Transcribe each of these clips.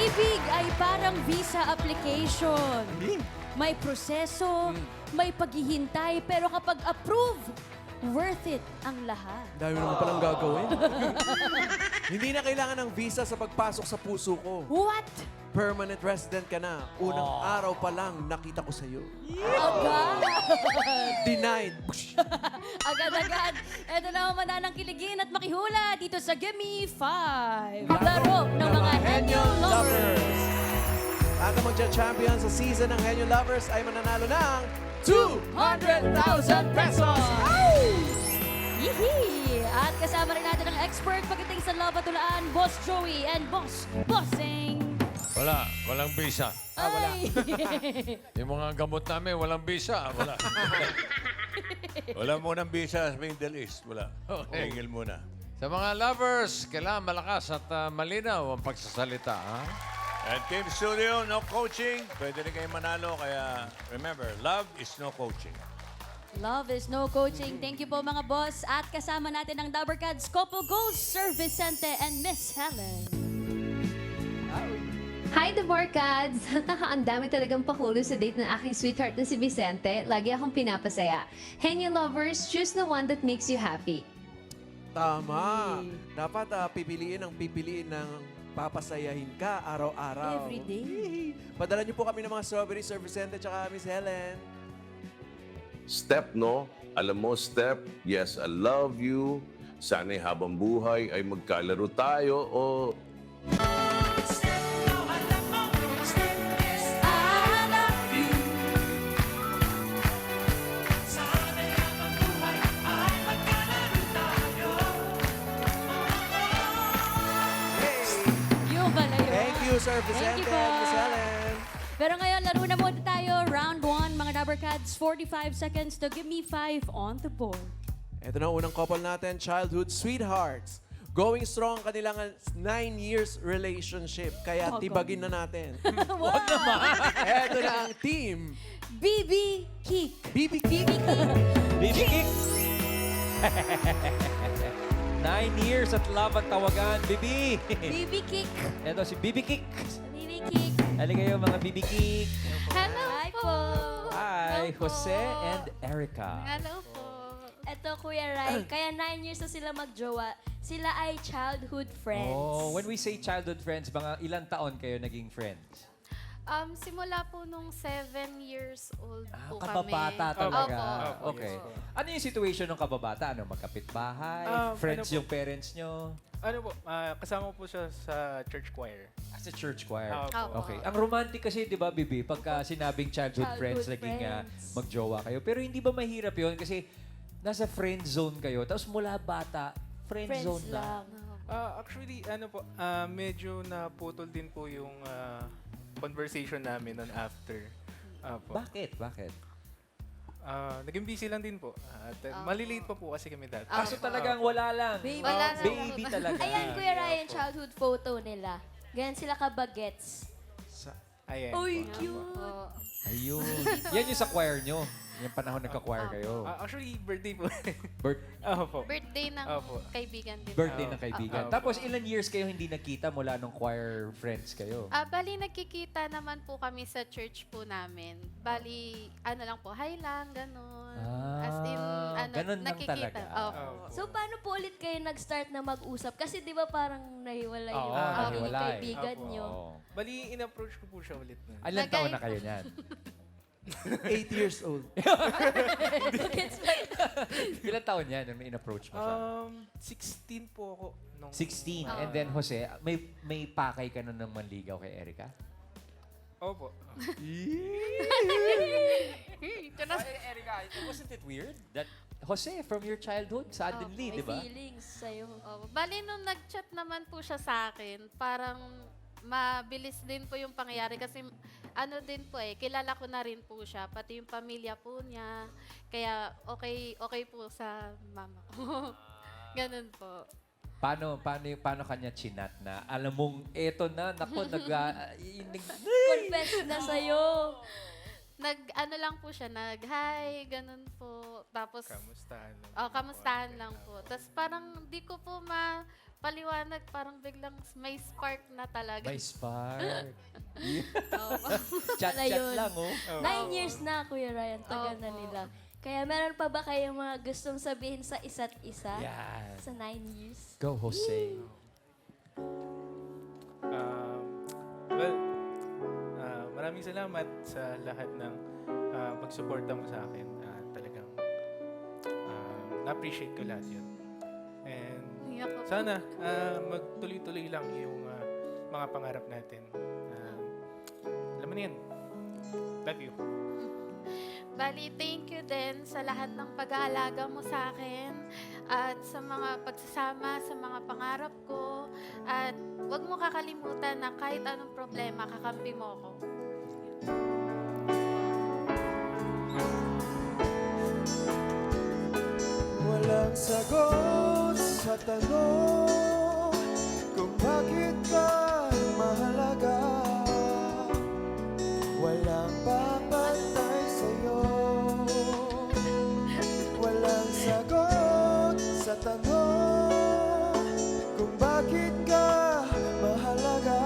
pag-ibig ay parang visa application. May proseso, may paghihintay, pero kapag approve, worth it ang lahat. Dami naman palang gagawin. Hindi na kailangan ng visa sa pagpasok sa puso ko. What? Permanent resident ka na. Unang araw pa lang, nakita ko sa'yo. Agad? Denied. Agad-agad. Ito na ang mananang kiligin at makihula dito sa Gimme 5. Laro ng mga Henyo Lovers. At ang magja-champion sa season ng Henyo Lovers ay mananalo ng 200,000 pesos! Yee! At kasama rin natin ang expert pagdating sa love at tulaan, Boss Joey and Boss Bossing. Walang visa. Wala. Yung mga gamot namin, walang visa. Wala. Wala munang visa sa Middle East. Wala. Tingil muna. Sa mga lovers, kailangan malakas at malinaw ang pagsasalita. Ha? And Team Studio, no coaching. Pwede rin kayo manalo. Kaya remember, love is no coaching. Love is no coaching. Thank you po mga boss. At kasama natin ang Dabarkads Couple Goals, Sir Vicente and Miss Helen. Hi, The Barkads! Ang dami talagang pakulo sa date ng aking sweetheart na si Vicente. Lagi akong pinapasaya. Henyo lovers, choose the one that makes you happy. Tama. Dapat pipiliin ng papasayahin ka araw-araw. Every day. Padala niyo po kami ng mga strawberry, Sir Vicente, tsaka Miss Helen. Step, no? Alam mo, step, yes, I love you. Sana'y habang buhay ay magkalaro tayo o Yung pala yun. Thank you, Sir Vicente you po. and Miss Helen. Pero ngayon, laro na muna tayo. Round 1, mga Dabarkads, 45 seconds to give me 5 on the board. Ito na ang unang couple natin, childhood sweethearts. Going strong ang kanilang 9 years relationship. Kaya Tagal. tibagin na natin. Wow! Ito na ang team. BB Kick. BB King. Baby Kick! 9 years at love ang tawagan, Bibi! BB Kick. Ito si Bibi Kick. BB Kick. Halika kayo mga Bibi Kick. Hello Hi po. Hi, Hello po. Jose and Erica. Hello po. Ito, Kuya Rai, kaya 9 years na sila magjowa. Sila ay childhood friends. Oh, when we say childhood friends, mga ilang taon kayo naging friends? Simula po nung 7 years old po kami. Kababata talaga. Opo. Okay. Ano yung situation ng kababata? Ano, magkapit-bahay? Friends ano po? yung parents nyo? Ano po, kasama po siya sa church choir. As a church choir. Opo. Okay. Ang romantic kasi, di ba, Bibi, pagka sinabing childhood Childhood friends, naging friends. magjowa kayo. Pero hindi ba mahirap yun? Kasi nasa friend zone kayo, tapos mula bata, friend Friends zone lang. Actually, ano po, medyo naputol din po yung conversation namin on after. Po. Bakit? Bakit? Naging busy lang din po. At malilate pa po kasi kami dati. Kaso talagang wala lang. Baby. Wala na Baby po. talaga. Ayan, Kuya Ryan, childhood photo nila. Ganyan sila kabagets. Ayan. Uy, po. cute. Ayun. Yan yung sa choir nyo. Yung panahon nagka-choir kayo. Actually, birthday po. Po. Birthday ng Opo. kaibigan din. Birthday Oh. ng kaibigan. Oh. Tapos ilan years kayo hindi nagkita mula nung choir friends kayo? Bali, nagkikita naman po kami sa church po namin. Bali, ano lang po, hi lang, ganun. As in, ano, ganun lang nakikita. talaga. Opo. So, paano po ulit kayo nag-start na mag-usap? Kasi di ba parang nahiwalay yung Oo, maging nahiwalay. kaibigan Opo. nyo? Oo. Bali, in-approach ko po siya ulit na. Ilan taon na kayo niyan? 8 years old. Ilan taon yan nung in-approach mo siya? 16 po ako. Nung, 16. And then, Jose, may pakay ka nun ng manligaw kay Erica? Opo. Erica, wasn't it weird that Jose, from your childhood, suddenly, May di ba? feelings sa'yo. Opo. Bali, nung nag-chat naman po siya sa akin, parang mabilis din po yung pangyayari kasi ano din po kilala ko na rin po siya, pati yung pamilya po niya. Kaya okay po sa mama ko. Ganun po. Paano kanya chinat na? Alam mong, eto na, naku, Confess na sa'yo. Ano lang po siya, hi, ganun po. Tapos, Kamustahan lang. kamustahan lang po. Tapos parang di ko po paliwanag, parang biglang may spark na talaga. May spark. Pala Chat-chat yun. lang, oh. 9 years na, Kuya Ryan. Tagal na Opo. nila. Kaya meron pa ba kayong mga gustong sabihin sa isa't isa? Yan. Sa 9 years? Go, Jose. Well, maraming salamat sa lahat ng pagsuporta mo sa akin. Talagang na-appreciate ko lahat yun. And Iyak ako. sana magtuloy-tuloy lang yung mga pangarap natin. Alam mo na yan. Love you. Bali, thank you din sa lahat ng pag-aalaga mo sa akin at sa mga pagsasama, sa mga pangarap ko. At huwag mo kakalimutan na kahit anong problema, kakampi mo ako. Walang sagot sa tanong kung bakit ka mahalaga. Walang papantay sa'yo. Walang sagot sa tanong kung bakit ka mahalaga.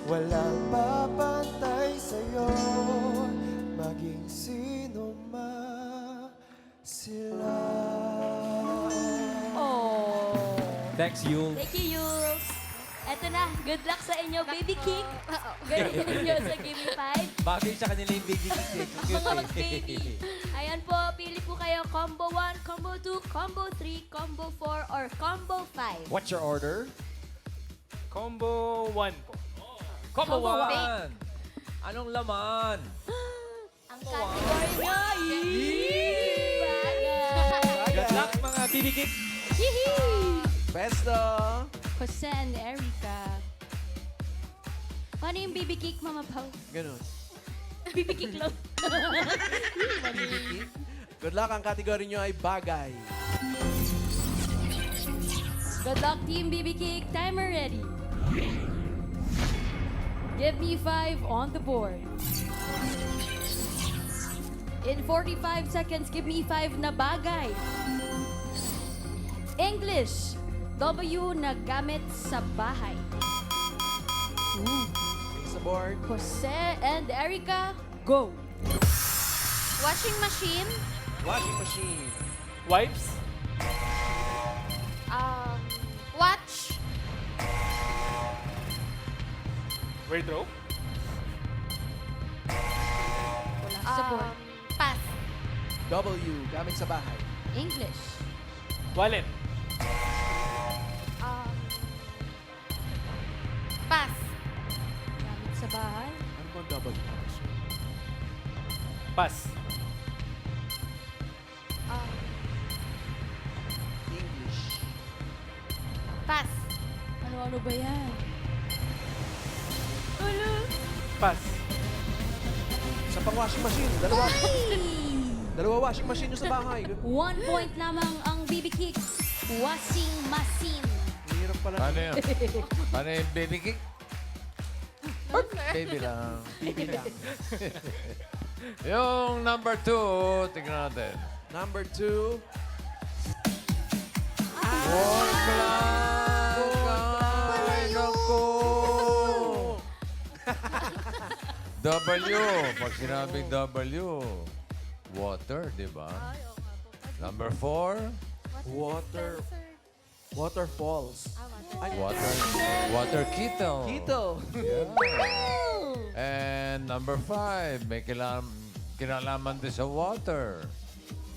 Walang papantay sa'yo, maging sino man sila. Oh. Thanks, Yul. Thank you, Yules. Eto na, good luck sa inyo, baby kick. Galing ninyo sa Gimme 5. Bagay sa kanila yung baby kick. Cute, Oh, eh. baby. Ayan po, pili po kayo combo 1, combo 2, combo 3, combo 4, or combo 5. What's your order? Combo 1 po. Combo Combo 1. Anong laman? Ang category nyo, bagay. Good luck, mga baby kick. Yee! Pesto! Jose and Erica. Paano yung baby kick, Mama Pao? Ganun. Baby kick lang. Good luck, ang kategory nyo ay bagay. Good luck, Team BB Kick. Timer ready. Give me 5 on the board. In 45 seconds, give me 5 na bagay. English. W na gamit sa bahay. Bring sa board. Jose and Erica, go. Washing machine, Washing machine. Wipes. watch, Wardrobe. Wala sa board. pass, W, gamit sa bahay. English. Wallet. pass, Gamit sa bahay. Ano po ang W? Pass. English. pass, Ano-ano ba yan? Ano? Pass. Sa pang washing machine. Dalawa. Ay! Dalawa washing machine nyo sa bahay. 1 point lamang ang BB Kick. Washing machine. Hirap pala. Paano yun? Paano yung baby kick? Baby lang. Baby lang. Yung number 2, tignan natin. Number 2. Wall clock! Ay, naku! W. Pag sinabing W, water, di ba? Number 4, Water. Waterfalls. water kettle. Kettle. Yeah. And number 5, may kinalaman din sa water.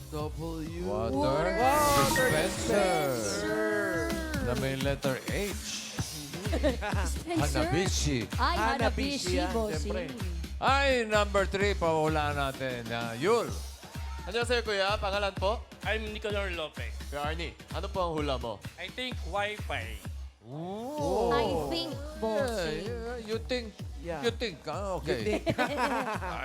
W. Water dispenser. Na may letter H. Hanabishi. Ay, Hanabishi Hanabishi, yan, bossing. syempre. Ay, number 3, pahulaan natin. Yul. Annyeonghaseyo kuya, pangalan po? I'm Nicolor Lopez. Kuya Arnie, ano po ang hula mo? I think Wi-Fi. Oh. I think, bossing. You think. Yeah. You think. Okay.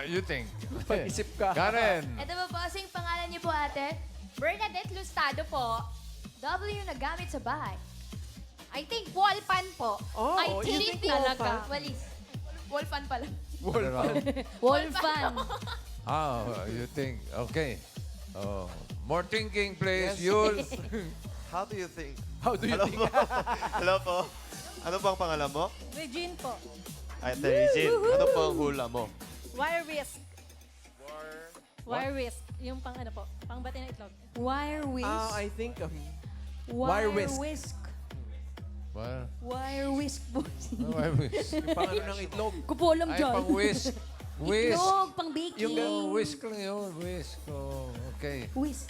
You think. Pag-isip ka. Karen. Ito po, bossing, pangalan niyo po ate? Bernadette Lustado po. W na gamit sa bahay. I think wall fan po. Oh, I you think think wall talaga. fan? Walis. Wall fan pala. Wall fan. You think. Okay. Oh. More thinking, please. Yul. How do you think? How do you Hello think? po. Hello po. Ano bang pangalan mo? Regine po. Ate Regine. Ano po ang hula mo? Wire whisk. Wire whisk. Yung pang ano po, pang bati na itlog. Wire whisk. I think wire wire whisk. whisk. Well, Wire whisk po. wire whisk. pang ano ng itlog. Kupolam Ay, dyan. pang whisk. Whisk. Itlog, pang baking. Oh, whisk lang yun. Whisk. Oh, okay. Whisk.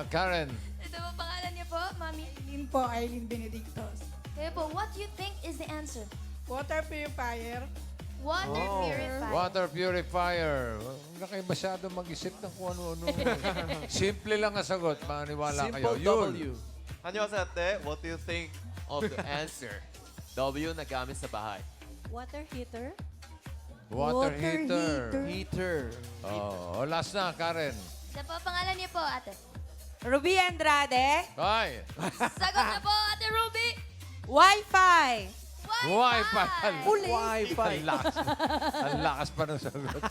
Karen. Ito po pangalan niyo po, Mami? Eileen po, Eileen Benedictos. Kaya po, what do you think is the answer? Water purifier. Water purifier. Water purifier. Huwag na kayo masyado mag-isip ng kung ano-ano. Simple lang ang sagot. Maniwala kayo. Simple Yun. W. Annyeonghaseyo, ate. What do you think of the answer? W na gamit sa bahay. Water heater. Water heater. Heater. Oh, last na, Karen. Ito po pangalan niyo po, ate. Ruby Andrade. Bye. Sagot na po, ate Ruby. Wi-Fi. Wi-Fi. Wi-Fi. Ang lakas pa ng sagot.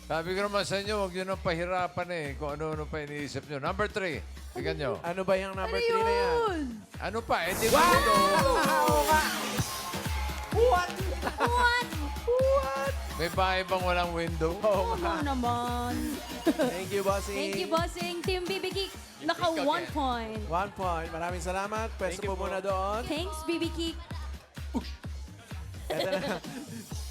Sabi ko naman sa inyo, huwag nyo nang pahirapan kung ano-ano pa iniisip nyo. Number 3. Tingnan nyo. Ano ba yung number 3 na yan? Ano pa? Eh, di ba ito? What? May bahay bang walang window? Ano naman? Thank you, bossing. Thank you, bossing. Team BB Geek, naka 1 point. 1 point. Maraming salamat. Pwesto po muna doon. Thanks, BB Geek. Eto na.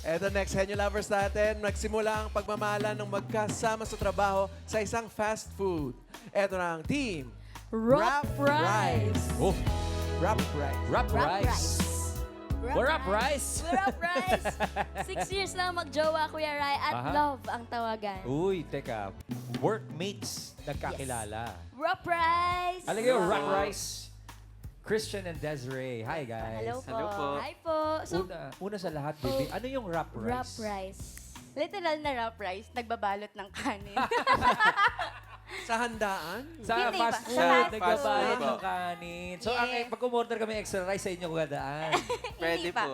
Eto next, Henyo Lovers natin. Nagsimula ang pagmamahalan ng magkasama sa trabaho sa isang fast food. Eto na ang team. Wrap Rice. Oh, Wrap Rice. Wrap Rice. We're up, Rice. We're up, Rice. 6 years na magjowa, Kuya Rai, at Aha. love ang tawagan. Uy, teka. Workmates nagkakilala. We're up, Rice. Alagay yung Rock Rice. Christian and Desiree. Hi, guys. Hello po. Hi po. So, Una sa lahat, baby, ano yung Wrap Rice? wrap rice. Literal na wrap rice, nagbabalot ng kanin. Sa handaan? Sa Hindi fast ba? food, Sa fast nagbabalot food. ng kanin. So, Yes. pag umorder kami extra rice, sa inyo gadaan. Pwede po.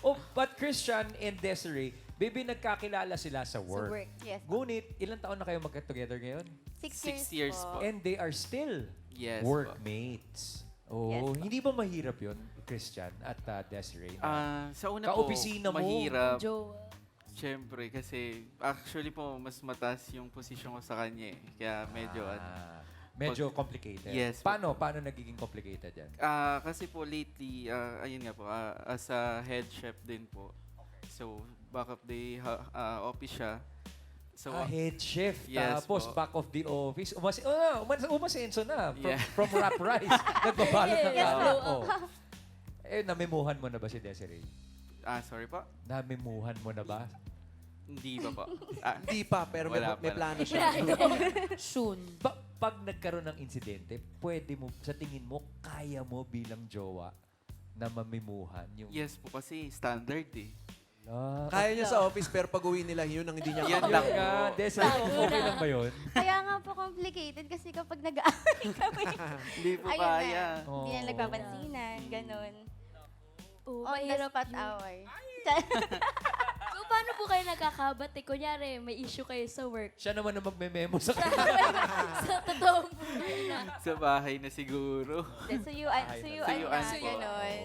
Oh, but Christian and Desiree, baby, nagkakilala sila sa work. work, yes. Ngunit, ilang taon na kayo magka-together ngayon? 6 years po. And they are still Yes po. workmates. Oh, Yes po. hindi ba mahirap yun, Christian at Desiree? Sa una Kaopisina mo. mahirap. Jowa. Siyempre, kasi actually po, mas mataas yung position ko sa kanya eh. Kaya medyo, Medyo complicated. Yes. Paano nagiging complicated yan? kasi po lately, ayun nga po, as a head chef din po. So, back of the office siya. So, Head chef, yes tapos po. back of the office. Umasenso na Yeah. from Wrap Rice. Nagbabalot ng Yes, kanin. po. Namimuhan mo na ba si Desiree? sorry po? Namimuhan mo na ba? Hindi pa po. Hindi pa, pero may, Wala may pa. plano siya. Soon. Pag nagkaroon ng insidente, pwede mo, sa tingin mo, kaya mo bilang jowa na mamimuhan yung... Yes po, kasi standard eh. Kaya niya sa office, pero pag uwi nila, yun ang hindi niya Yan kaya. lang. Desiree, okay lang ba yun? Kaya nga po complicated kasi kapag nag-aaway kami, Hindi po ayun kaya. na, hindi na nagpapansinan, ganun. Oh, On the spot away. So, paano po kayo nagkakabati? Kunyari, may issue kayo sa work. Siya naman na magme-memo sa kanya. Sa totoong buhay na. Sa bahay na siguro. Suyuan na, po. ganun.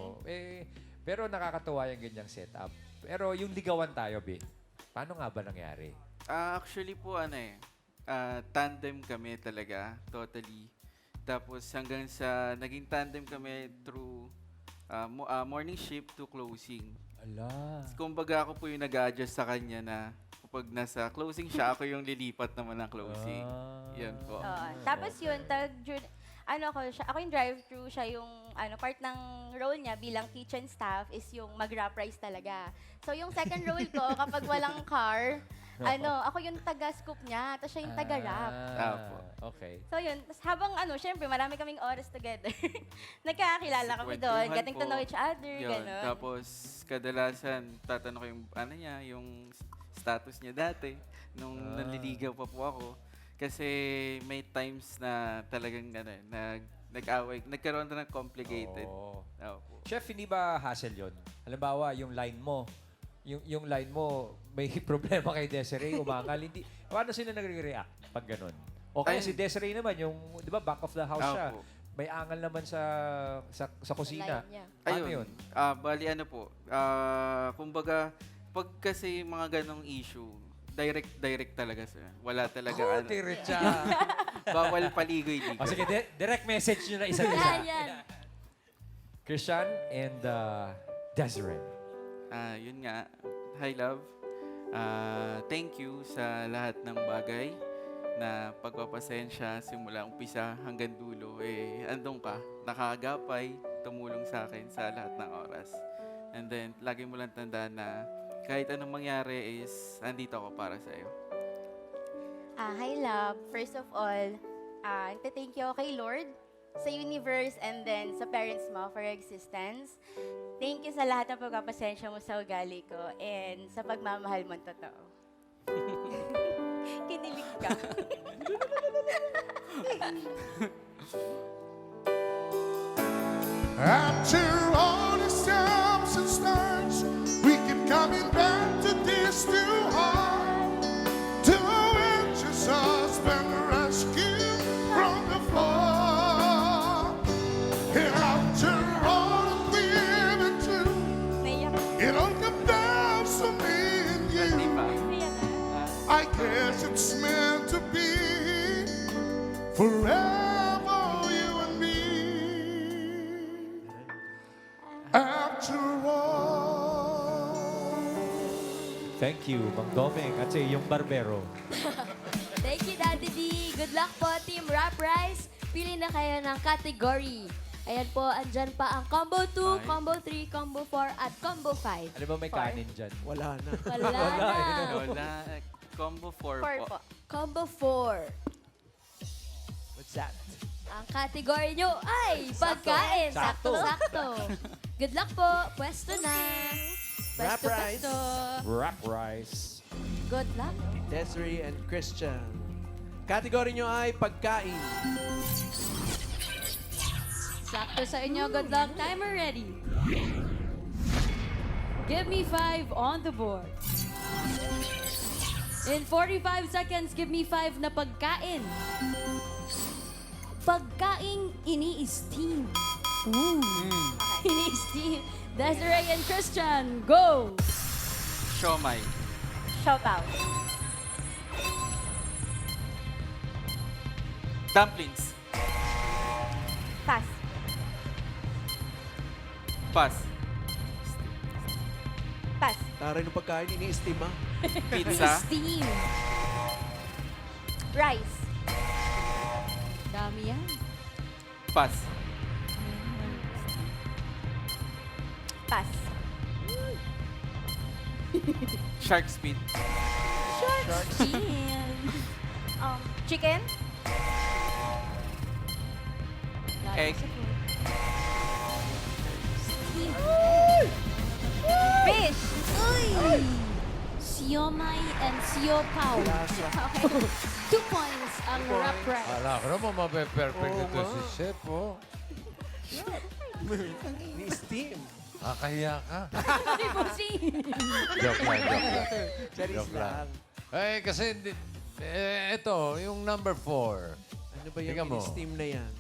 Pero nakakatuwa yung ganyang setup. Pero yung ligawan tayo, Bi, paano nga ba nangyari? Actually po, tandem kami talaga, totally. Tapos hanggang sa, naging tandem kami through morning shift to closing. Ala. Kumbaga ako po yung nag-adjust sa kanya na kapag nasa closing siya, ako yung lilipat naman ng closing. Yan po. Tapos yun, ako yung drive-thru, siya yung part ng role niya bilang kitchen staff is yung mag-wrap rice talaga. So yung second role ko, kapag walang car, ako yung taga-scoop niya, tapos siya yung taga-wrap. Po. Okay. So yun, tas habang syempre marami kaming oras together. Nagkakakilala kami doon, Kwentuhan getting to po. know each other, Yun. gano'n. Tapos kadalasan, tatanong ko yung yung status niya dati, nung nanliligaw pa po ako. Kasi may times na talagang nag-away, nagkaroon na ng complicated. Opo. Chef, hindi ba hassle yun? Halimbawa, yung line mo, yung line mo, may problema kay Desiree, umangal, hindi. Paano sila nagre-react pag ganun? O kaya Ay. si Desiree naman, yung, di ba, back of the house Ah, siya. po. May angal naman sa kusina. Line niya. Paano yun? Bali ano po, kumbaga, pag kasi mga ganong issue, direct talaga sir. Wala talaga Oh, diretsa. Bawal paligoy-ligoy. O sige, direct message nyo na isa't isa. Yan, yan. Christian and Desiree. Yun nga. Hi, love. Thank you sa lahat ng bagay na pagpapasensya simula umpisa hanggang dulo. Andun ka, nakagapay, tumulong sa akin sa lahat ng oras. And then, lagi mo lang tandaan na kahit anong mangyari is, andito ako para sa iyo. Hi, love. First of all, thank you kay Lord, sa universe, and then sa parents mo for your existence. Thank you sa lahat ng pagpapasensya mo sa ugali ko and sa pagmamahal mo totoo. Kinilig ka. After all the stops and starts, we keep coming back to this new heart. To anxious husband rescue from the fall. And after all that we've been through, Naiyak. it all comes down to me and Hindi you. pa. Naiyak na. I guess it's meant to be forever, you and me. After all. Thank you, Mang Domeng at sa iyong barbero. Thank you, Daddy D. Good luck po, Team Rap Rice. Pili na kayo ng category. Ayan po, andyan pa ang Combo 2, Combo 3, Combo 4, at Combo 5. Ano ba may kanin dyan? Wala na. Wala na. Wala. Combo 4 Four po. po. Combo 4. What's that? Ang category nyo ay pagkain. Sakto. Sakto. Good luck po. Pwesto na. Rap Pwesto, Rice. pwesto. Wrap rice. Good luck. Desiree and Christian. Category nyo ay pagkain. Sakto sa inyo. Good luck. Timer ready. Give me 5 on the board. In 45 seconds, give me 5 na pagkain. Pagkaing ini-steam. Ooh. Ini-steam. Desiree and Christian, go! Siomay. Siopaw. Dumplings. Pass. Pass. Pass. Taray ng pagkain, ini-steam ah. Pizza. Steam. Rice. Dami yan. Pass. Pass. Shark's fin. Steam. Chicken. Egg. Steam. Fish. Uy! Siomay and siopaw. Okay. 2 points ang rap rice. Ala ko naman mape-perfect Oo ito nga. si Chef, oh. Ini-steam. Kakahiya ka. Hindi po si... Joke lang, joke lang. Charis Joke lang. lang. Eh, kasi, ito, yung number 4. Ano ba yung Tingnan mo. ini-steam na yan?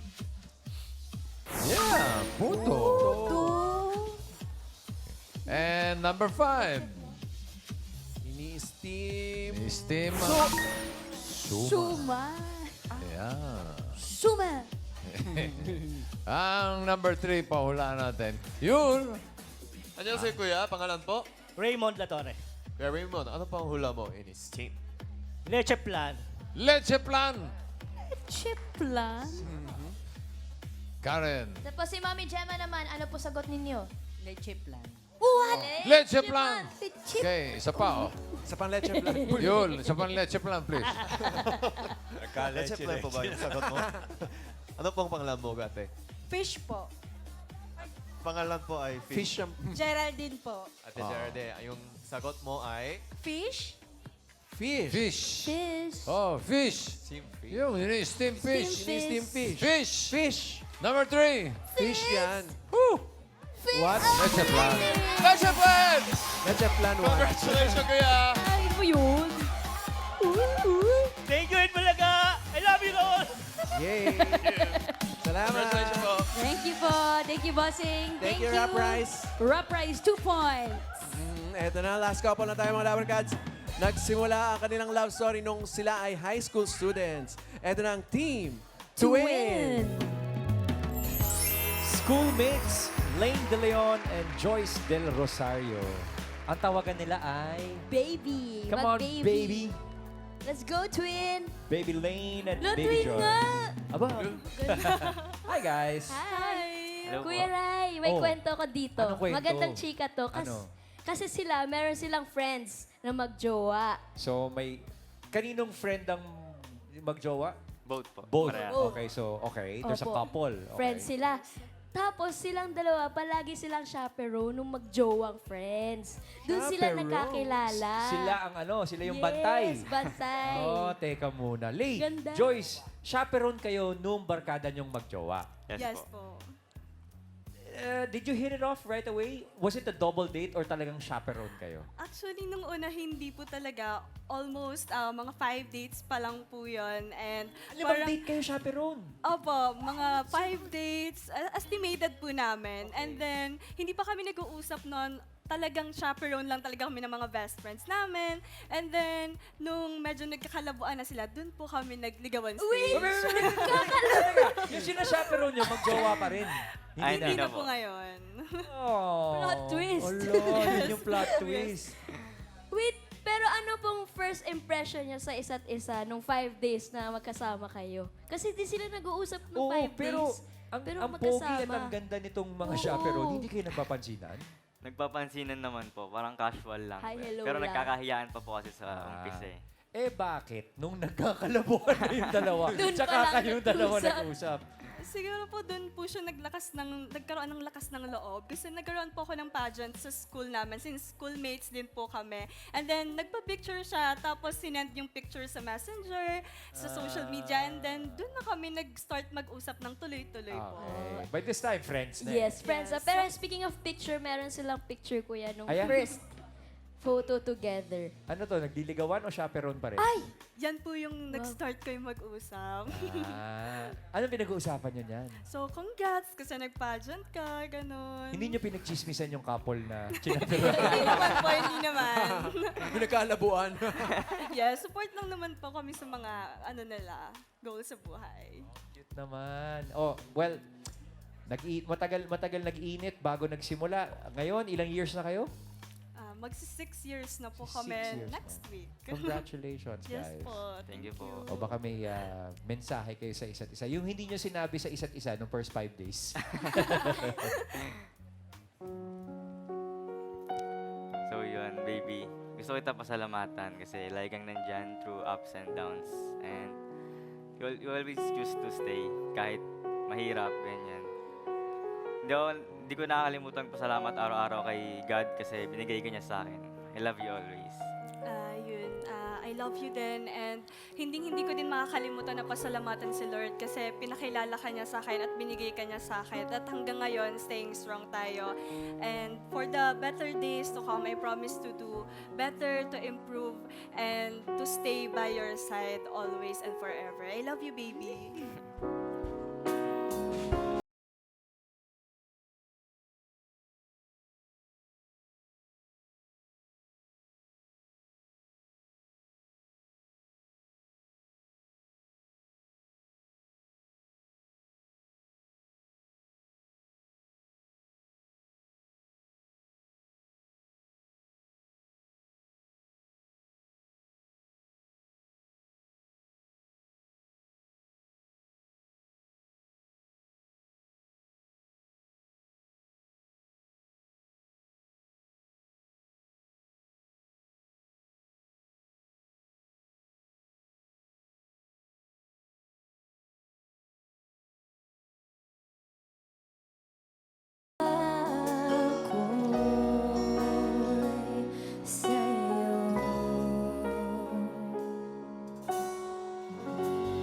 Yeah, puto. And number 5. Ini-steam. Steam. Suma. Suma. Yeah. Suma. Ang number 3, pahulaan natin. Yun. Andiyan si Kuya, pangalan po? Raymond Latore. Kuya Raymond, ano pang hula mo? Ini-steam. Leche Plan. Leche Plan. Chiplan. Karen. Tapos si Mami Gemma naman, ano po sagot ninyo? Leche plan. What? Leche Plan. Leche Okay, isa pa, oh. Sa pang-leche plan. Yun, isa pang Leche Plan, please. Leche plan po ba yung sagot mo? Ano pong pangalan mo, Gate? Fish po. Pangalan po ay Fish. Geraldine po. Ate Jarde, yung sagot mo ay Fish? Fish. Fish. Fish. Oh, fish. steam fish. Yung ini-steam fish. Ini-steam fish. Fish. Fish. Number 3. Fish yan. Woo! What? Leche Plan. Leche plan! Leche plan one. Congratulations, Kuya! Ay mo yun. Thank you, Ed Malaga. I love you. Yay! Salamat! Thank you po. Thank you, bossing. Thank you, Rap Rice. Rap Rice, 2 points. Eto na, last couple na tayo mga Lover Cats. Nagsimula ang kanilang love story nung sila ay high school students. Eto na ang Team to Win! Schoolmates Lane De Leon and Joyce Del Rosario. Ang tawagan nila ay Baby. Come on, baby. Let's go, twin. Baby Lane and No, Baby twin Joy. nga. Aba. Hi guys. Hi. Hello Kuya po. Ray, may Oh. kwento ko dito. Anong kwento? Magandang chika to. Ano? Kasi sila, meron silang friends na magjowa. So may kaninong friend ang magjowa? Both po. Both. Pareha. Oh. Okay, so okay. There's a Opo. couple. Okay. Friends sila. Tapos silang dalawa, palagi silang chaperone nung magjowang friends. Doon sila Chaperones? nagkakilala. Sila ang sila yung bantay. Yes, bantay. Oh, teka muna. Lee, Ganda. Joyce, chaperon kayo nung barkada niyong magjowa. Yes, po. Did you hit it off right away? Was it a double date or talagang chaperon kayo? Actually, nung una, hindi po talaga. Almost mga 5 dates pa lang po yun. And Limang date kayo chaperon? Opo, mga 5 dates. Estimated po namin. And then, hindi pa kami nag-uusap noon. Talagang chaperone lang talaga kami ng mga best friends namin. And then, nung medyo nagkakalabuan na sila, dun po kami nagligawan stage. Yung sina-chaperon nyo, magjowa pa rin. Ay, Hindi na hindi po ngayon. Oh. Plot twist. Yun yung plot twist. Wait, pero ano pong first impression niya sa isa't isa nung 5 days na magkasama kayo? Kasi di sila nag-uusap nung 5 Oo, pero days. ang, Pero ang pogi at magkasama. ang ganda nitong mga Oo. chaperon, hindi kayo nagpapansinan? Nagpapansinan naman po. Parang casual lang. Hi, hello Pero lang. nagkakahiyaan pa po kasi sa umpisa eh. Bakit? Nung nagkakalabuan na yung dalawa, Doon pa tsaka lang kayong dalawa nag-usap. nag-usap. Siguro po doon po siya nagkaroon ng lakas ng loob. Kasi nagkaroon po ako ng pageant sa school namin, since schoolmates din po kami. And then, nagpa-picture siya, tapos sinend yung picture sa messenger, sa social media, and then doon na kami nag-start mag-usap ng tuloy-tuloy po. Okay. By this time, friends na. Yes, friends. Yes. Pero speaking of picture, meron silang picture, kuya, nung Ayan. first photo together. Ano to, nagdiligawan o chaperon pa rin? Ay! Yan po yung nag-start kayo mag-usap. Anong pinag-uusapan nyo niyan? So, congrats kasi nag-pageant ka, ganun. Hindi nyo pinagchismisan yung couple na chinaperon? Hindi naman po, hindi naman. Pinagkalabuan. Yeah, support lang naman po kami sa mga, nila, goals sa buhay. Cute naman. Oh, well, matagal nag-init bago nagsimula. Ngayon, ilang years na kayo? Magsi 6 years na po 6 kami years next week. Congratulations, Yes guys. po. Thank you po. O baka may mensahe kayo sa isa't isa. Yung hindi nyo sinabi sa isa't isa nung first 5 days. So yun, baby. Gusto kita pasalamatan kasi lagi kang nandyan through ups and downs. And you always choose to stay kahit mahirap, ganyan. Hindi ko nakakalimutan pasalamat araw-araw kay God kasi binigay ka niya sa akin. I love you always. I love you din, and hindi ko din makakalimutan na pasalamatan si Lord kasi pinakilala ka niya sa akin at binigay ka niya sa akin. At hanggang ngayon, staying strong tayo. And for the better days to come, I promise to do better, to improve, and to stay by your side always and forever. I love you, baby.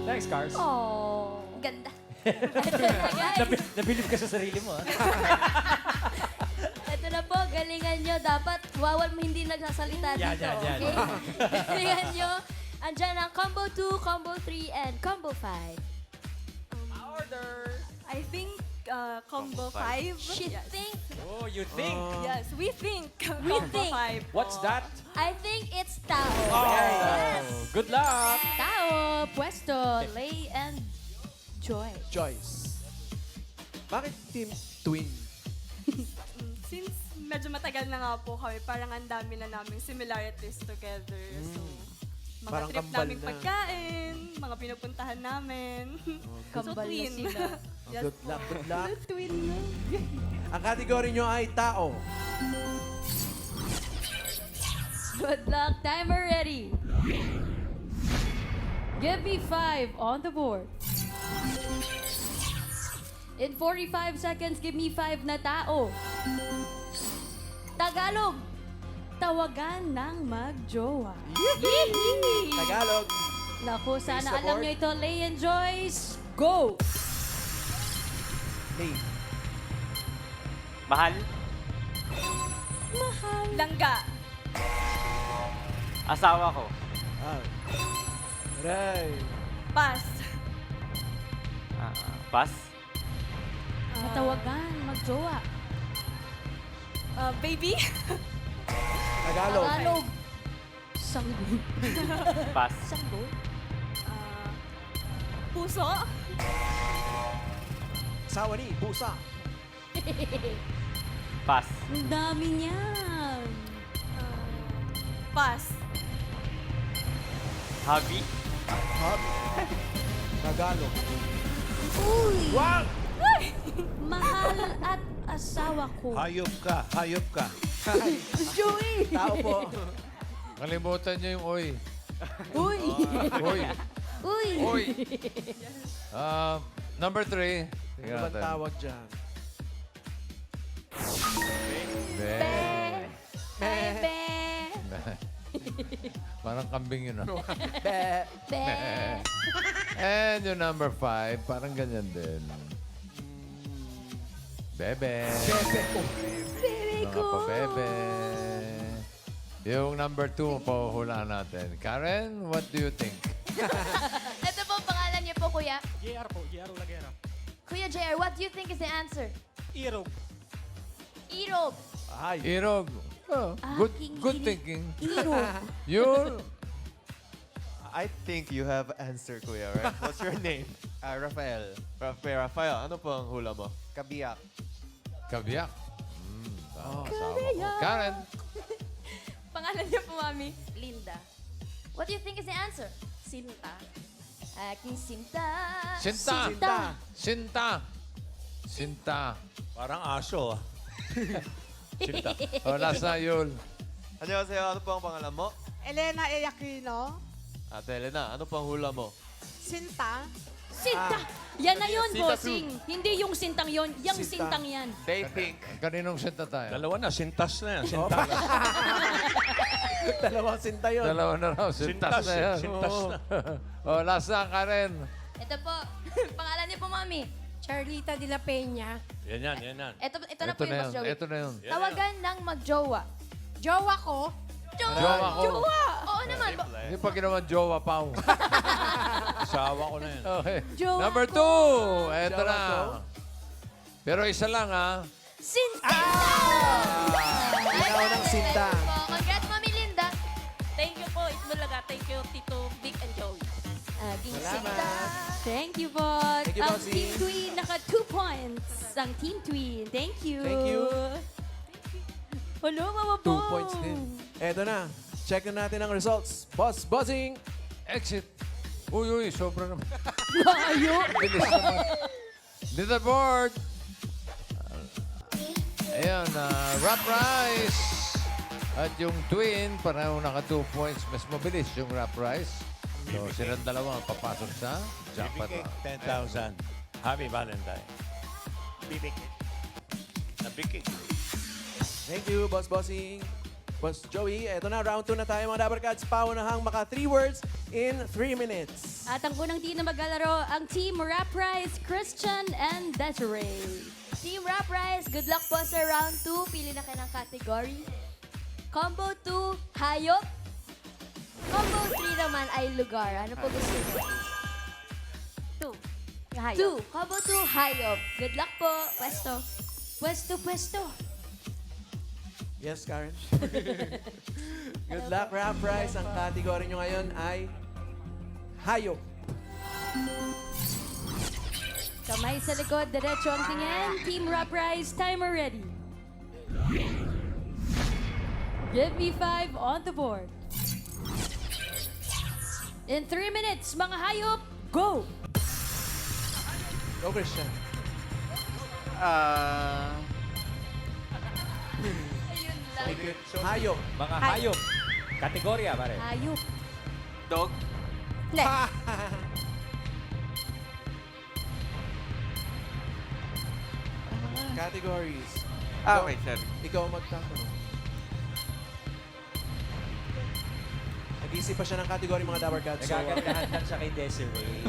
Thanks, Cars. Oh, ganda. Nabilib ka sa sarili mo, ha? Ito na po, galingan nyo. Dapat wawal mo hindi nagsasalita Yan, dito, yan. okay? Galingan nyo. Andyan ang combo 2, combo 3, and combo 5. I think combo 5. She think. Oh, you think? Yes, we think We combo think. 5. What's that? I think it's Tao. Oh, good luck! Tao, Puesto, Lay, and Joy. Choice. Bakit Team Twin? Since medyo matagal na nga po kami, parang ang dami na namin similarities together. So, mga Parang trip kambal naming na. pagkain, mga pinupuntahan namin. so, Kambal na twin. sila. Yes Good po. luck, good luck. Twin na. Ang category nyo ay tao. Good luck. Timer ready. Give me 5 on the board. In 45 seconds, give me 5 na tao. Tagalog. Tawagan ng magjowa. Tagalog. Naku, sana Please alam support. nyo ito, Lay and Joyce. Go! Hey. Mahal. Langga. Asawa ko. Ah. Aray. Pass. Pass. Matawagan, magjowa. Baby. Tagalog. Tagalog. Sanggol. Pass. Sanggol. Puso. Asawa ni Pusa. Pass. Ang dami niyan. Pass. Hobby. Tagalog. Uy! Wow! Mahal at asawa ko. Hayop ka, hayop ka. Joey! Tao po. Kalimutan niyo yung oy. Uy! Oy. Uy! Oy. Number 3. Ano ba tawag dyan? Be. Bebe! Parang kambing yun, ah. Be. Be! And yung number 5, parang ganyan din. Bebe. Bebe po. Bebe Mga ko! pa-bebe. Yung number 2, pahuhulaan natin. Karen, what do you think? Ito po, pangalan niyo po, Kuya. JR po, JR Lagera. Kuya JR, what do you think is the answer? Irog. Irog. Ay. Irog. Oh, good Aking thinking. Irog. Yun. I think you have answer, Kuya, right? What's your name? Rafael. Rafael, ano po ang hula mo? Kabiyak. Kabiyak. Tama, asawa ko. Karen. Pangalan niyo po, Mami? Linda. What do you think is the answer? Sinta. Aking Sinta. Sinta. Sinta. Sinta. Sinta. Parang aso, ah. Sinta. O, nasa yun. Annyeonghaseyo, ano po ang pangalan mo? Elena Eakino. Ate Elena, ano po ang hula mo? Sinta. Sinta! Yan na yun, Sinta bossing. Hindi yung sintang yon, yung Sinta. sintang yan. They think. Kaninong sinta tayo? Dalawa na, sintas na yan. Sintas. Dalawang sinta yun. Dalawa na raw. Sintas Sintas, na yan. sintas Oo. na. O, nasa Karen. Ito po, pangalan niyo po, Mami. Charlita de la Peña. Yan yan, yan yan. Ito na Ito po yung na Boss yun. Joey. Ito na yun. Tawagan ng magjowa. Jowa ko. Jowa ko. Jowa! Oo naman. Hindi pa ginawa jowa, Pao. Asawa ko na yan. Okay. Jowa Number ko. 2. Ito Jowa na. ko. Pero isa lang, ha? Sinta! Ikaw ng sinta. Congrats, Mami Linda. Thank you po, Itbulaga. Thank you, Tito Vic and Joey. Aking Salamat. Sinta. Thank you po. Thank you, Ang bossing. Team Twin, naka 2 points. Ang Team Twin. Thank you. Thank you. Hello, Mama 2 Bong. points din. Eto na. Check na natin ang results. Boss, buzzing. Exit. Uy, sobra naman. Layo. Bilis naman. Leaderboard. Ayan, Rap Rice. At yung twin, pareho naka 2 points. Mas mabilis yung Rap Rice. So, silang dalawa ang papasok sa jackpot. Bibigay 10,000. Happy Valentine. Bibigay. Nabigay. Thank you, Boss Bossing. Boss Joey, eto na, round 2 na tayo mga Dabber Cats. Paunahang maka 3 words in 3 minutes. At ang unang team na maglalaro, ang Team Rap Rice, Christian and Desiree. Team Rap Rice, good luck po sa round 2. Pili na kayo ng category. Combo 2, hayop. Combo 3 naman ay lugar. Ano po gusto niyo? 2. hayop. 2. Combo 2, hayop. Good luck po. Pwesto. Pwesto, pwesto. Yes, Karen? Good luck, Rap Prize. Ang category nyo ngayon ay hayop. Kamay sa likod, diretso ang tingin. Team Rap Prize, timer ready. Give me 5 on the board. In 3 minutes, mga hayop, go! Go, Christian. Hayop. Mga hayop. Kategorya, pare. Hayop. Dog. Hindi. Categories. Okay, sir. Ikaw magtatanong. Nag-isip pa siya ng category, mga Dapper Cats. So, Nagagandahan lang siya kay Desiree.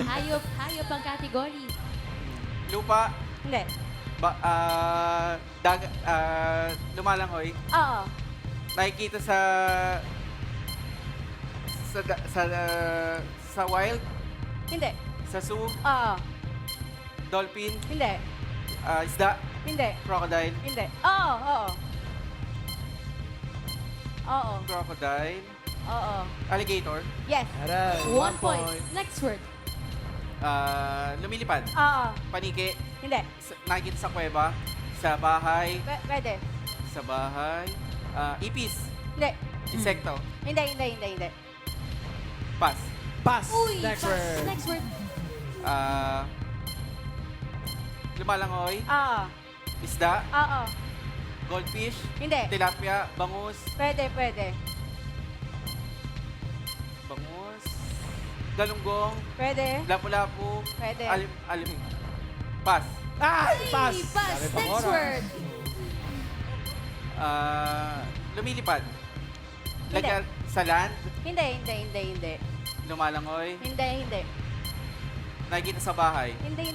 Hayop, hayop ang category. Lupa. Hindi. Lumalangoy. Oo. Nakikita sa wild. Hindi. Sa zoo. Oo. Dolphin. Hindi. Isda. Hindi. Crocodile. Hindi. Oo, oo. Oo. Crocodile. Oo. Alligator. Yes. Aray, 1 point. Next word. Lumilipad. Oo. Paniki. Hindi. Nakikita sa kuweba. Sa bahay. Pwede. Sa bahay. Ipis. Hindi. Insekto. Hindi. Pass. Pass. Uy, Next pass. word. Next word. Lumalangoy. Oo. Isda. Oo. Goldfish. Hindi. Tilapia. Bangus. Pwede. Bangus. Galunggong. Pwede. Lapu-lapu. Pwede. Alim. Pass. Pass. Hey, pass. Next word. Lumilipad. Hindi. Lagyan sa land. Hindi. Lumalangoy. Hindi. Nakikita sa bahay. Hindi.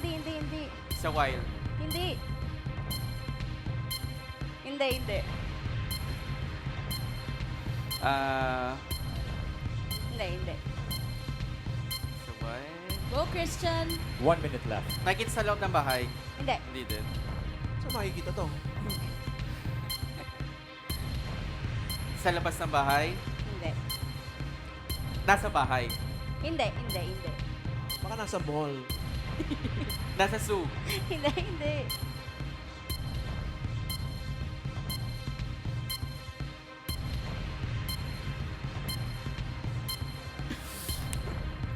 Sa wild. Hindi. Hindi. Sa wild. Go, Christian. 1 minute left. Nakikita sa loob ng bahay. Hindi. Hindi din. Saan makikita to? Sa labas ng bahay. Hindi. Nasa bahay. Hindi. Baka nasa mall. Nasa zoo. Hindi.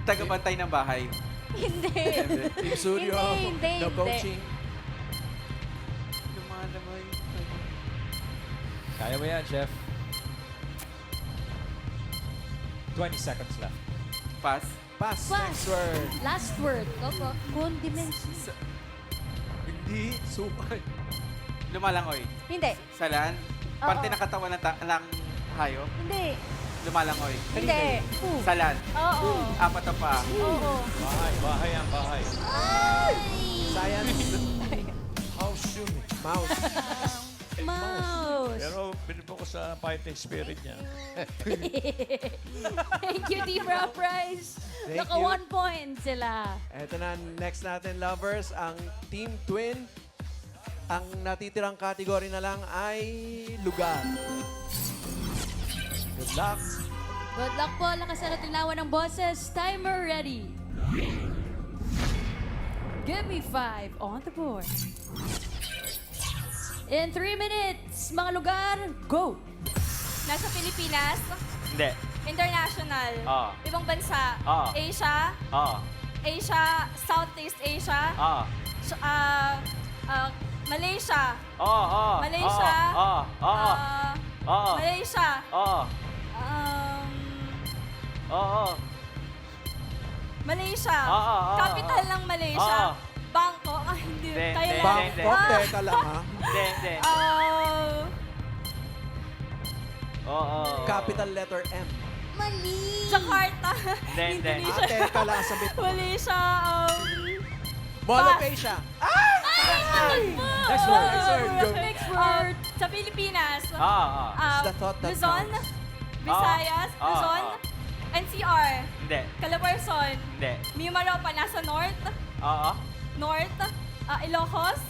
Tagabantay ng bahay. Hindi. Team Studio. Hindi. No coaching. Lumalangoy. Kaya mo yan, Chef. 20 seconds left. Pass. Pass. Pass. Next word. Last word. Go po. Condiments. Hindi. Supay. Lumalangoy. Hindi. Sa land. Oo. Parte ng katawan ng hayop. Hindi. Lumalangoy. Hindi. Sa land. Oo. Apat na paa. Oo. Bahay yan, bahay. Science. House yun eh. Mouse. Mouse. Pero binibo ko sa fighting spirit niya. Thank you, Team Rap Prize. Thank Naka you. 1 point sila. Eto na, next natin, lovers, ang Team Twin. Ang natitirang category na lang ay lugar. Good luck. Good luck po. Lakas na tinawan ng boses. Timer ready. Give me 5 on the board. In 3 minutes, mga lugar, go! Nasa Pilipinas, Hindi. international, Oo. ibang bansa, Oo. Asia, Oo. Southeast Asia, Oo. Malaysia, Oo. Malaysia, Oo. Oo. Oo. Malaysia, Oo. Oo. Malaysia, Oo. capital ng Malaysia, Oo. Bangkok, hindi, Hindi, Thailand, Bangkok, teka lang ha. Hindi. Oo. Capital letter M. Mali. Jakarta, Hindi. Teka lang, sabit mo. Malaysia, Mall of Asia. Next word. Next word. Go. next word, sa Pilipinas, Oo. It's the thought that Luzon, counts. Visayas, Oo. Luzon, NCR. Hindi. Calabarzon. Hindi. Mimaropa, nasa North. Oo. North. Ilocos.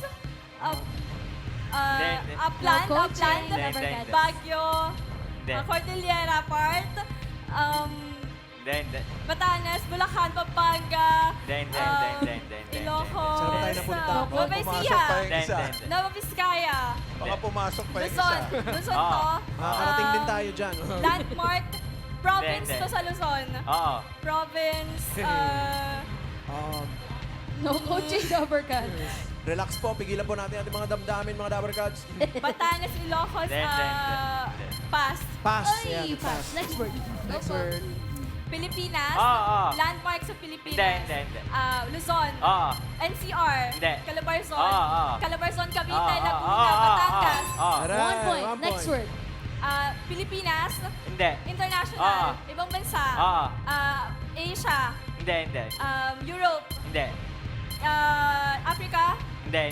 Hindi. Upland. No coaching, Upland. never got this. Baguio. Hindi. Cordillera part. Hindi. Batanes, Bulacan, Pampanga. Hindi. Ilocos. Saan ba tayo napunta? Nueva Pumasok Ecija. pa yung isa. Nueva Vizcaya. Baka pumasok pa yung Luzon. isa. Luzon to. Makakarating din tayo dyan. Landmark. Province Hindi. to sa Luzon. Oo. Province. No coaching, Dabber Cats. Relax po, pigilan po natin ating mga damdamin, mga Dabber Cats. Batangas, Ilocos. Hindi. Pass. Pass. Ay, Yan, pass. Next word. Next word. Pilipinas. Oo. Landmark sa Pilipinas. Hindi. Luzon. Oo. NCR. Hindi. Calabarzon. Oo. Calabarzon, Cavite, Oo. Laguna, Batangas. Aray, 1 point. Next word. Pilipinas. Hindi. International. Ibang bansa. Oo. Asia. Hindi. Europe. Hindi. Africa. Hindi.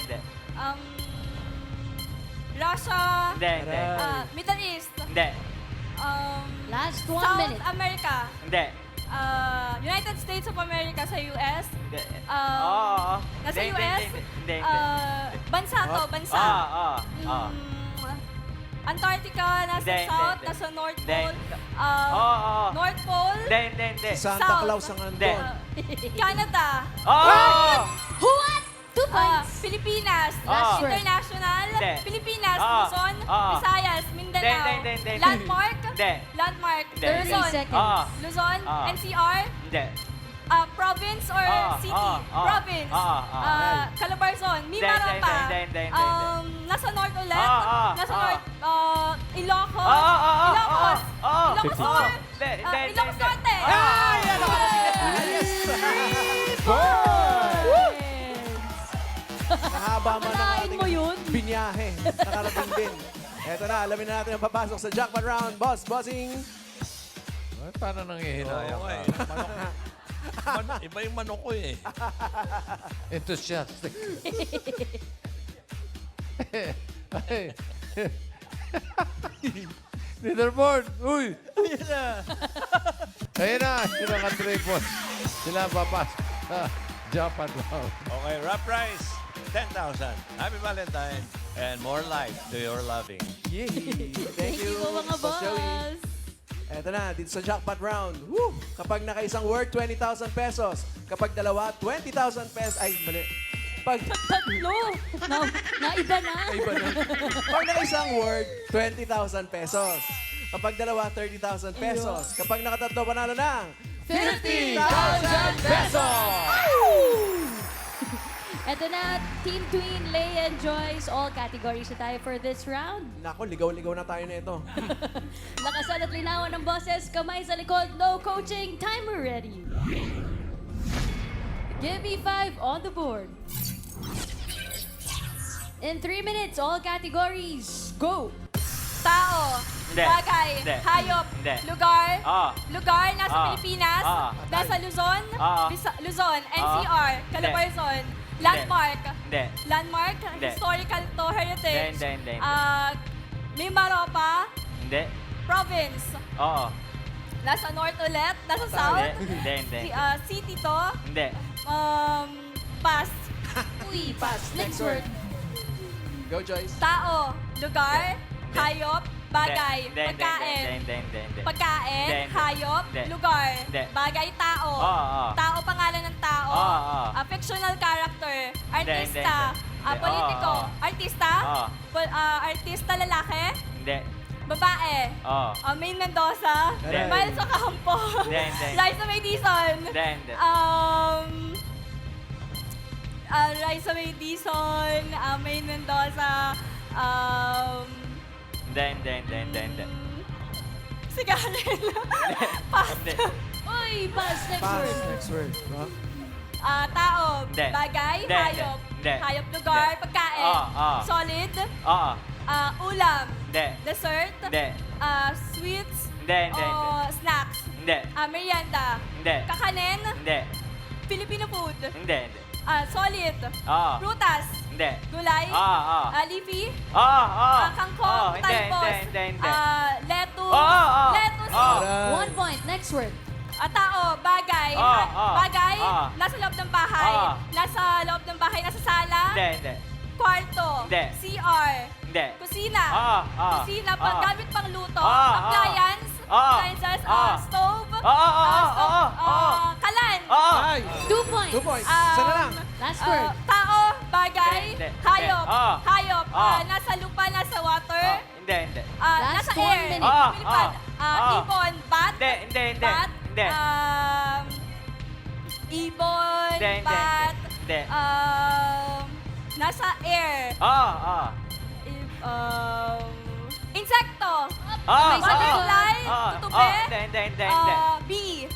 Russia. Hindi. Middle East. Hindi. Last 1 South minute. America. Hindi. United States of America sa US. Hindi. Nasa Hindi, US. hindi. Bansa to, bansa. Oo. Antarctica, nasa Hindi, South, hindi. nasa North Hindi. Pole. Oo. North Pole. Hindi. Si Santa South. Claus ang Hindi. andon. Canada. Oo. What? 2 points. Pilipinas. Last word. International. Hindi. Pilipinas. Luzon. Ah. Visayas. Mindanao. Hindi. Landmark. Hindi. Landmark. Hindi. 30 Luzon. seconds. Luzon. Ah. NCR. Hindi. Province or city? Province. Calabarzon. Mimaropa. Hindi. Nasa North ulit. Nasa North. Ilocos. Ah. Ilocos. Ilocos North. Hindi. Ilocos Norte. Mahaba man ang Akalain ating mo yun? binyahe. Nakarating din. Eto na, alamin na natin ang papasok sa jackpot round. Bossing! Ay, paano nangihinayang Oo, ka? Iba yung manok ko eh. Enthusiastic. Ay. Leaderboard! Uy! Ayun na! Ayun na! Sila ka 3 points. Sila papasok sa jackpot round. Okay, Rap Price, 10,000. Happy Valentine and more life to your loving. Yay! Thank you po mga Boss Joey. boss. Eto na, dito sa jackpot round. Woo! Kapag nakaisang word, 20,000 pesos. Kapag dalawa, 20,000 pesos. Ay, mali. Pag Tatlo. Naiba na. iba na. Pag nakaisang word, 20,000 pesos. Kapag dalawa, 30,000 pesos. Kapag nakatatlo, panalo ng 50,000 pesos! Eto na, Team Twin, Lay and Joyce, all categories na tayo for this round. Nako, ligaw-ligaw na tayo na ito. Lakasan at linawan ng boses, kamay sa likod, no coaching, timer ready. Give me 5 on the board. In 3 minutes, all categories, go! Tao. Hindi. Bagay. Hindi. Hayop. Hindi. Lugar. Lugar, Nasa Pilipinas. Nasa Luzon. Luzon. NCR. Calabarzon. Landmark. Hindi. Landmark. Hindi. Historical to heritage. Hindi. Mimaropa. Hindi. Province. Oo. Nasa North ulit. Nasa South. Hindi. City to. Hindi. Pass. Uy, pass. Next word. Go, Joyce. Tao. Lugar. Hayop. Bagay. Hindi. Pagkain. Hindi. Pagkain, Hindi. hayop, Hindi. lugar, Hindi. bagay, tao. Oo. Tao, pangalan ng tao. Oo. Fictional character. Artista. Hindi. Politiko. Oo. Artista. Oo. Artista lalaki. Hindi. Babae. Oo. Maine Mendoza. Hindi. Miles Ocampo. Hindi. Liza May Dizon. Hindi. Liza May Dizon. Maine Mendoza. Hindi. Si Karen. Pass. Hindi. Uy, pass. Next Pass. word. Next word. Huh? Tao, Hindi. bagay, Hindi. hayop. Hindi. Hayop, lugar, Hindi. pagkain. Solid, Oo. ulam, Hindi. dessert, Hindi. sweets, Hindi. o snacks. Hindi. Merienda, Hindi. kakanin, Hindi. Filipino food, Hindi. solid, Oo. prutas, Hindi. gulay, Oo. leafy, Oo. kangkong, Hindi. talbos, Hindi. lettuce, Oo. lettuce, Oo. 1 point. Next word. Tao, bagay. Bagay, nasa loob ng bahay. Nasa loob ng bahay, nasa sala. Hindi. Kwarto. Hindi. CR. Hindi. Kusina. Kusina, Ah. gamit pang luto. Ah. Appliance. Appliances. Stove. Kalan. Ay! 2 points. 2 points. Isa na lang. Last word. Tao, bagay, Hindi. hayop. Hindi. Hayop. Nasa lupa, nasa water. Hindi. Last Nasa 1 air. minute. Lumilipad. Ibon. Bat. Hindi. Bat. Hindi. Ibon. Hindi. Bat. Hindi. Nasa air. Insekto. Butterfly. Tutupe. Hindi. Bee.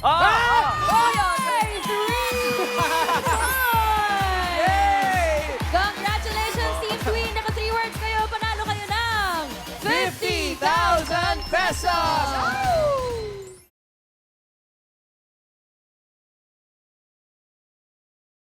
Congratulations, Team Queen! Naka 3 words kayo. Panalo kayo ng 50,000 pesos!